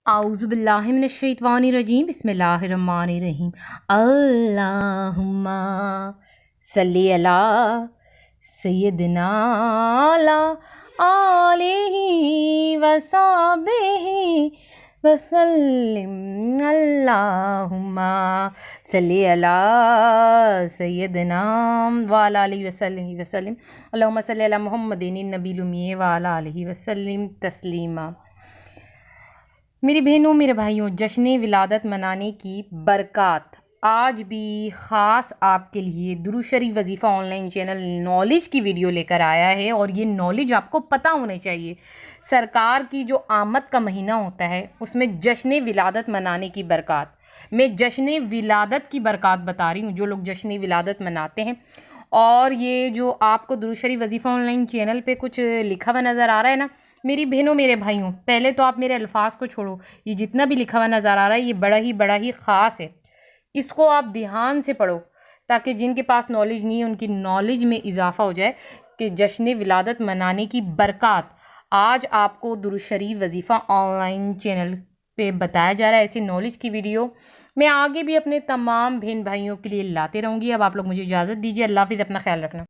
اعوذ باللہ من الشیطان الرجیم بسم اللہ الرحمن الرحیم اللہم صلی علی سیدنا آلہ وصحبہ وسلم اللہم صلی علی سیدنا وعلی آلہ وسلم اللہم صلی علی محمد النبی الامی وعلی آلہ وسلم تسلیما۔ میری بہنوں میرے بھائیوں، جشن ولادت منانے کی برکات آج بھی خاص آپ کے لیے درود شریف وظیفہ آن لائن چینل نالج کی ویڈیو لے کر آیا ہے، اور یہ نالج آپ کو پتہ ہونا چاہیے۔ سرکار کی جو آمد کا مہینہ ہوتا ہے اس میں جشن ولادت منانے کی برکات، میں جشن ولادت کی برکات بتا رہی ہوں، جو لوگ جشن ولادت مناتے ہیں۔ اور یہ جو آپ کو درود شریف وظیفہ آن لائن چینل پہ کچھ لکھا ہوا نظر آ رہا ہے نا میری بہنوں میرے بھائیوں، پہلے تو آپ میرے الفاظ کو چھوڑو، یہ جتنا بھی لکھا ہوا نظر آ رہا ہے یہ بڑا ہی خاص ہے۔ اس کو آپ دھیان سے پڑھو تاکہ جن کے پاس نالج نہیں ہے ان کی نالج میں اضافہ ہو جائے کہ جشن ولادت منانے کی برکات آج آپ کو درود شریف وظیفہ آن لائن چینل پہ بتایا جا رہا ہے۔ ایسی نالج کی ویڈیو میں آگے بھی اپنے تمام بہن بھائیوں کے لیے لاتے رہوں گی۔ اب آپ لوگ مجھے اجازت دیجیے، اللہ حافظ، اپنا خیال رکھنا۔